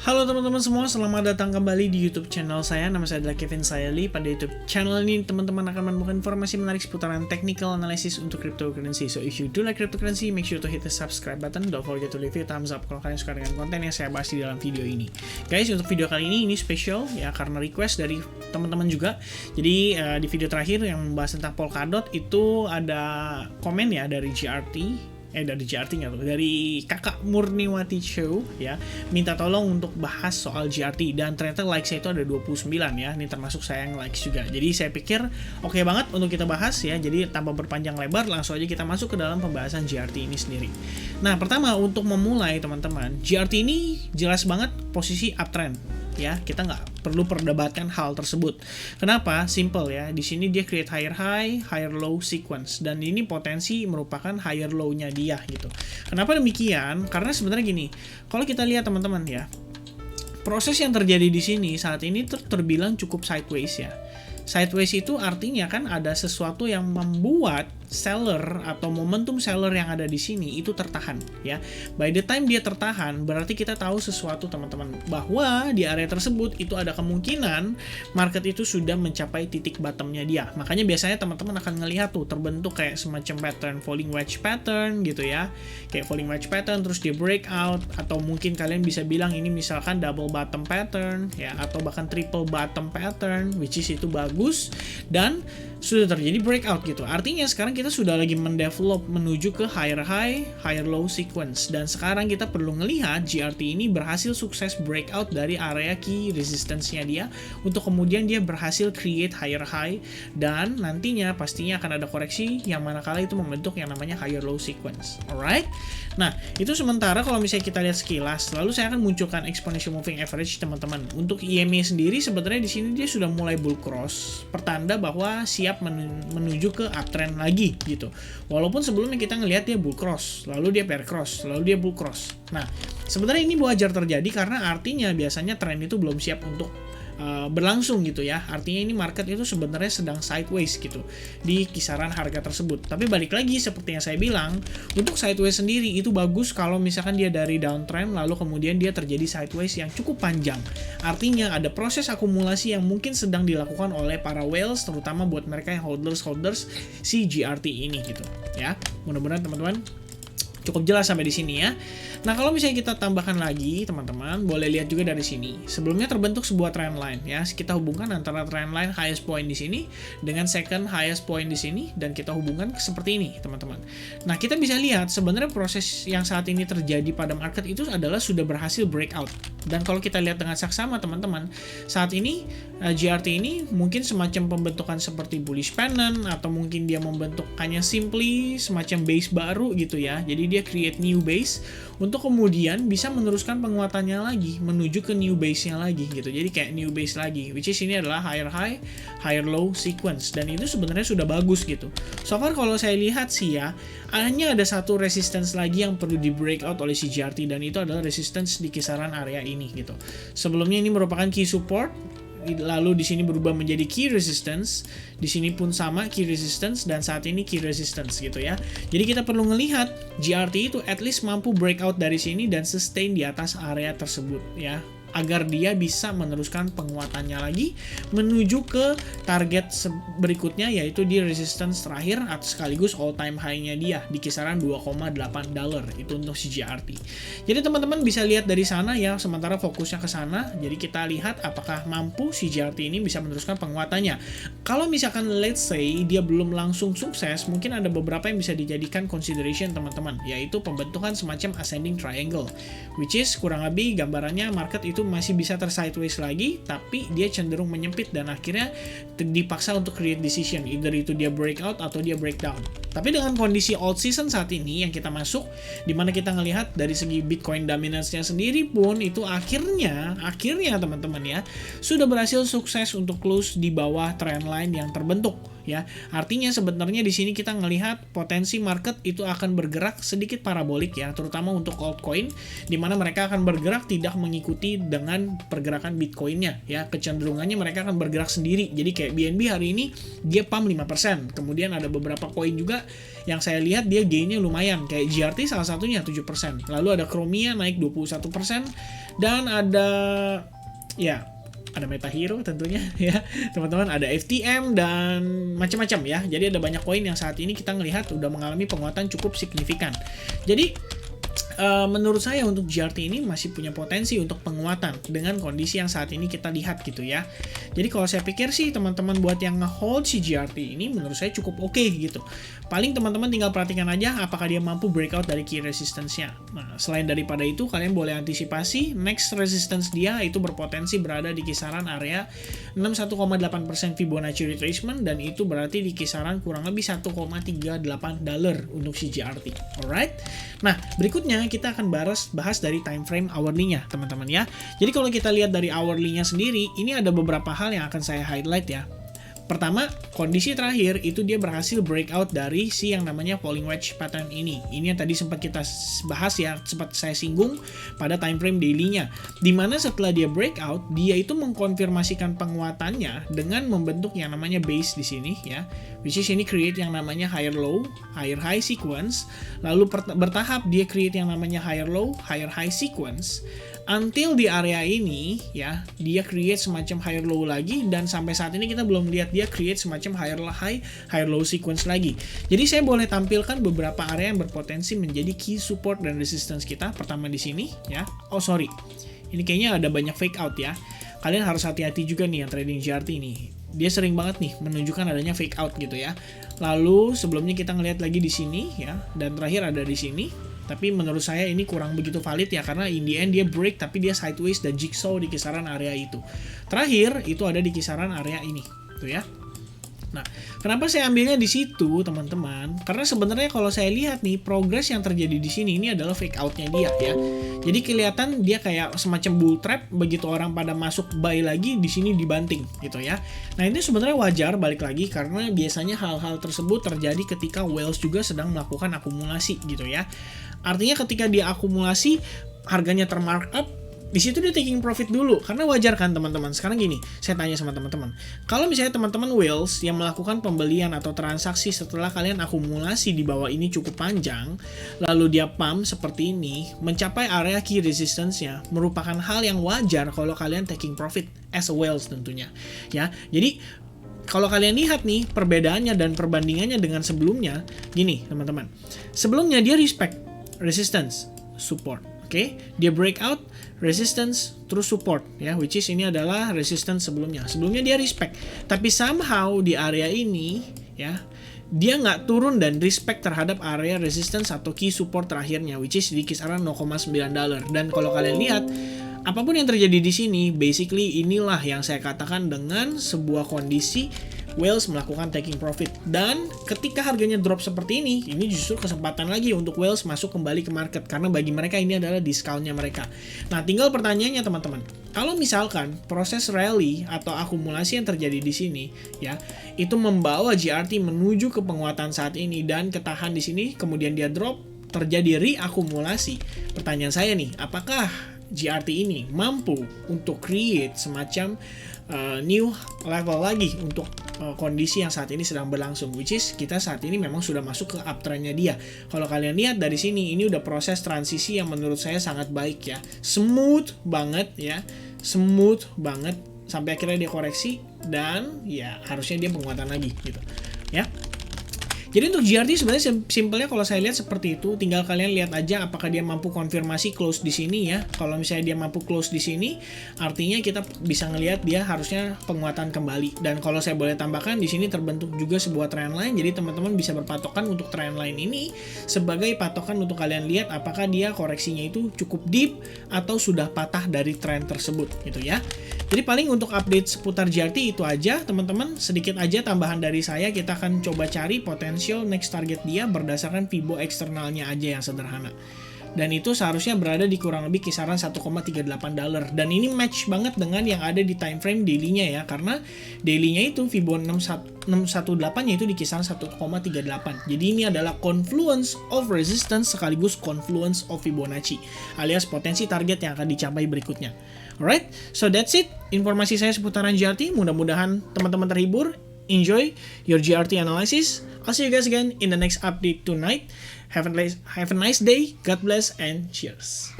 Halo teman-teman semua, selamat datang kembali di YouTube channel saya. Nama saya adalah Kevin Sayali. Pada YouTube channel ini, teman-teman akan menemukan informasi menarik seputaran technical analysis untuk cryptocurrency. So if you do like cryptocurrency, make sure to hit the subscribe button. Don't forget to leave a thumbs up kalau kalian suka dengan konten yang saya bahas di dalam video ini. Guys, untuk video kali ini spesial ya karena request dari teman-teman juga. Jadi di video terakhir yang membahas tentang Polkadot itu ada komen ya dari dari Kakak Murniwati Show ya, minta tolong untuk bahas soal GRT dan ternyata likes-nya itu ada 29 ya. Ini termasuk saya yang likes juga. Jadi saya pikir oke banget untuk kita bahas ya. Jadi tanpa berpanjang lebar langsung aja kita masuk ke dalam pembahasan GRT ini sendiri. Nah, pertama untuk memulai teman-teman, GRT ini jelas banget posisi uptrend ya, kita nggak perlu perdebatkan hal tersebut. Kenapa? Simple ya. Di sini dia create higher high, higher low sequence dan ini potensi merupakan higher low-nya dia gitu. Kenapa demikian? Karena sebenarnya gini, kalau kita lihat teman-teman ya, proses yang terjadi di sini saat ini terbilang cukup sideways ya. Sideways itu artinya kan ada sesuatu yang membuat seller atau momentum seller yang ada di sini itu tertahan ya. By the time dia tertahan, berarti kita tahu sesuatu teman-teman, bahwa di area tersebut itu ada kemungkinan market itu sudah mencapai titik bottomnya dia. Makanya biasanya teman-teman akan ngelihat tuh terbentuk kayak semacam pattern falling wedge pattern gitu ya. Kayak falling wedge pattern terus dia breakout, atau mungkin kalian bisa bilang ini misalkan double bottom pattern ya, atau bahkan triple bottom pattern, which is itu bagus dan sudah terjadi breakout gitu. Artinya sekarang kita sudah lagi mendevelop menuju ke higher high, higher low sequence. Dan sekarang kita perlu ngelihat GRT ini berhasil sukses breakout dari area key resistance-nya dia untuk kemudian dia berhasil create higher high dan nantinya pastinya akan ada koreksi yang manakala itu membentuk yang namanya higher low sequence. Alright? Nah, itu sementara kalau misalnya kita lihat sekilas, lalu saya akan munculkan exponential moving average teman-teman. Untuk EMA sendiri sebenarnya di sini dia sudah mulai bull cross, pertanda bahwa siap menuju ke uptrend lagi gitu. Walaupun sebelumnya kita ngelihat dia bull cross, lalu dia bear cross, lalu dia bull cross. Nah, sebenarnya ini wajar terjadi karena artinya biasanya tren itu belum siap untuk berlangsung gitu ya. Artinya ini market itu sebenarnya sedang sideways gitu di kisaran harga tersebut. Tapi balik lagi seperti yang saya bilang, untuk sideways sendiri itu bagus kalau misalkan dia dari downtrend lalu kemudian dia terjadi sideways yang cukup panjang. Artinya ada proses akumulasi yang mungkin sedang dilakukan oleh para whales, terutama buat mereka yang holders si GRT ini gitu ya. Mudah-mudahan teman-teman cukup jelas sampai di sini ya. Nah, kalau misalnya kita tambahkan lagi, teman-teman, boleh lihat juga dari sini. Sebelumnya terbentuk sebuah trend line ya. Kita hubungkan antara trend line highest point di sini dengan second highest point di sini dan kita hubungkan seperti ini, teman-teman. Nah, kita bisa lihat sebenarnya proses yang saat ini terjadi pada market itu adalah sudah berhasil breakout. Dan kalau kita lihat dengan saksama, teman-teman, saat ini GRT ini mungkin semacam pembentukan seperti bullish pennant atau mungkin dia membentukannya simply semacam base baru gitu ya. Jadi dia create new base untuk kemudian bisa meneruskan penguatannya lagi menuju ke new base-nya lagi gitu. Jadi kayak new base lagi, which is ini adalah higher high, higher low sequence dan itu sebenarnya sudah bagus gitu. So far kalau saya lihat sih ya, hanya ada satu resistance lagi yang perlu di breakout oleh si GRT dan itu adalah resistance di kisaran area ini gitu. Sebelumnya ini merupakan key support, lalu di sini berubah menjadi key resistance, di sini pun sama key resistance dan saat ini key resistance gitu ya. Jadi kita perlu ngelihat GRT itu at least mampu breakout dari sini dan sustain di atas area tersebut ya, agar dia bisa meneruskan penguatannya lagi menuju ke target berikutnya, yaitu di resistance terakhir atau sekaligus all time high-nya dia di kisaran $2,8 itu untuk si GRT. Jadi teman-teman bisa lihat dari sana ya, sementara fokusnya ke sana. Jadi kita lihat apakah mampu si GRT ini bisa meneruskan penguatannya. Kalau misalkan let's say dia belum langsung sukses, mungkin ada beberapa yang bisa dijadikan consideration teman-teman, yaitu pembentukan semacam ascending triangle, which is kurang lebih gambarannya market itu masih bisa tersideways lagi, tapi dia cenderung menyempit dan akhirnya dipaksa untuk create decision, either itu dia breakout atau dia breakdown. Tapi dengan kondisi old season saat ini yang kita masuk, dimana kita ngelihat dari segi Bitcoin dominance-nya sendiri pun itu akhirnya teman-teman ya sudah berhasil sukses untuk close di bawah trend line yang terbentuk ya. Artinya sebenarnya di sini kita ngelihat potensi market itu akan bergerak sedikit parabolik ya, terutama untuk altcoin di mana mereka akan bergerak tidak mengikuti dengan pergerakan Bitcoinnya ya. Kecenderungannya mereka akan bergerak sendiri. Jadi kayak BNB hari ini dia pump 5%. Kemudian ada beberapa koin juga yang saya lihat dia gainnya lumayan, kayak GRT salah satunya 7%. Lalu ada Chromia naik 21% dan ada Meta Hero tentunya ya teman-teman, ada FTM dan macam-macam ya. Jadi ada banyak koin yang saat ini kita ngelihat udah mengalami penguatan cukup signifikan. Jadi menurut saya untuk GRT ini masih punya potensi untuk penguatan dengan kondisi yang saat ini kita lihat gitu ya. Jadi kalau saya pikir sih teman-teman buat yang nge-hold si GRT ini menurut saya cukup oke gitu. Paling teman-teman tinggal perhatikan aja apakah dia mampu breakout dari key resistance-nya. Nah, selain daripada itu kalian boleh antisipasi next resistance dia itu berpotensi berada di kisaran area 61,8% Fibonacci retracement, dan itu berarti di kisaran kurang lebih $1,38 untuk si GRT. Alright. Nah, berikutnya kita akan bahas dari time frame hourly-nya, teman-teman ya. Jadi kalau kita lihat dari hourly-nya sendiri, ini ada beberapa hal yang akan saya highlight ya. Pertama, kondisi terakhir itu dia berhasil breakout dari si yang namanya falling wedge pattern ini. Ini yang tadi sempat kita bahas ya, sempat saya singgung pada time frame daily-nya. Dimana setelah dia breakout, dia itu mengkonfirmasikan penguatannya dengan membentuk yang namanya base di sini ya. Which is ini create yang namanya higher low, higher high sequence. Lalu bertahap dia create yang namanya higher low, higher high sequence. Until di area ini ya, dia create semacam higher low lagi, dan sampai saat ini kita belum lihat dia create semacam higher high, higher low sequence lagi. Jadi saya boleh tampilkan beberapa area yang berpotensi menjadi key support dan resistance kita. Pertama di sini ya. Oh sorry, ini kayaknya ada banyak fake out ya. Kalian harus hati-hati juga nih yang trading GRT ini. Dia sering banget nih menunjukkan adanya fake out gitu ya. Lalu sebelumnya kita ngelihat lagi di sini ya, dan terakhir ada di sini. Tapi menurut saya ini kurang begitu valid ya, karena in the end dia break tapi dia sideways dan jigsaw di kisaran area itu. Terakhir itu ada di kisaran area ini, tuh ya. Nah, kenapa saya ambilnya di situ, teman-teman? Karena sebenarnya kalau saya lihat nih, progres yang terjadi di sini ini adalah fake out-nya dia ya. Jadi kelihatan dia kayak semacam bull trap, begitu orang pada masuk buy lagi di sini dibanting gitu ya. Nah, ini sebenarnya wajar balik lagi karena biasanya hal-hal tersebut terjadi ketika whales juga sedang melakukan akumulasi gitu ya. Artinya ketika dia akumulasi, harganya termarkup, di situ dia taking profit dulu, karena wajar kan teman-teman. Sekarang gini, saya tanya sama teman-teman, kalau misalnya teman-teman whales yang melakukan pembelian atau transaksi setelah kalian akumulasi di bawah ini cukup panjang, lalu dia pump seperti ini, mencapai area key resistance-nya, merupakan hal yang wajar kalau kalian taking profit as a whales tentunya ya. Jadi kalau kalian lihat nih perbedaannya dan perbandingannya dengan sebelumnya, gini teman-teman, sebelumnya dia respect resistance, support. Oke, dia breakout, resistance, terus support ya, which is ini adalah resistance sebelumnya. Sebelumnya dia respect, tapi somehow di area ini ya, dia nggak turun dan respect terhadap area resistance atau key support terakhirnya, which is di kisaran $0,9. Dan kalau kalian lihat, apapun yang terjadi di sini, basically inilah yang saya katakan dengan sebuah kondisi whales melakukan taking profit. Dan ketika harganya drop seperti ini justru kesempatan lagi untuk whales masuk kembali ke market, karena bagi mereka ini adalah discountnya mereka. Nah, tinggal pertanyaannya teman-teman, kalau misalkan proses rally atau akumulasi yang terjadi di sini ya, itu membawa GRT menuju ke penguatan saat ini dan ketahan di sini, kemudian dia drop, terjadi reakumulasi. Pertanyaan saya nih, apakah GRT ini mampu untuk create semacam new level lagi untuk kondisi yang saat ini sedang berlangsung, which is kita saat ini memang sudah masuk ke uptrendnya dia. Kalau kalian lihat dari sini, ini udah proses transisi yang menurut saya sangat baik ya, smooth banget ya, smooth banget sampai akhirnya dia koreksi dan ya harusnya dia penguatan lagi gitu ya. Jadi untuk GRT sebenarnya simpelnya kalau saya lihat seperti itu, tinggal kalian lihat aja apakah dia mampu konfirmasi close di sini ya. Kalau misalnya dia mampu close di sini, artinya kita bisa ngelihat dia harusnya penguatan kembali. Dan kalau saya boleh tambahkan, di sini terbentuk juga sebuah trend line, jadi teman-teman bisa berpatokan untuk trend line ini sebagai patokan untuk kalian lihat apakah dia koreksinya itu cukup deep atau sudah patah dari trend tersebut gitu ya. Jadi paling untuk update seputar GRT itu aja teman-teman, sedikit aja tambahan dari saya. Kita akan coba cari potensial next target dia berdasarkan Fibo eksternalnya aja yang sederhana. dan itu seharusnya berada di kurang lebih kisaran 1,38 dolar, dan ini match banget dengan yang ada di time frame daily-nya ya, karena daily-nya itu Fibonacci 618-nya itu di kisaran 1,38. Jadi ini adalah confluence of resistance sekaligus confluence of Fibonacci, alias potensi target yang akan dicapai berikutnya. Alright, so that's it. Informasi saya seputaran GRT. Mudah-mudahan teman-teman terhibur. Enjoy your GRT analysis. I'll see you guys again in the next update tonight. Have a nice day. God bless and cheers.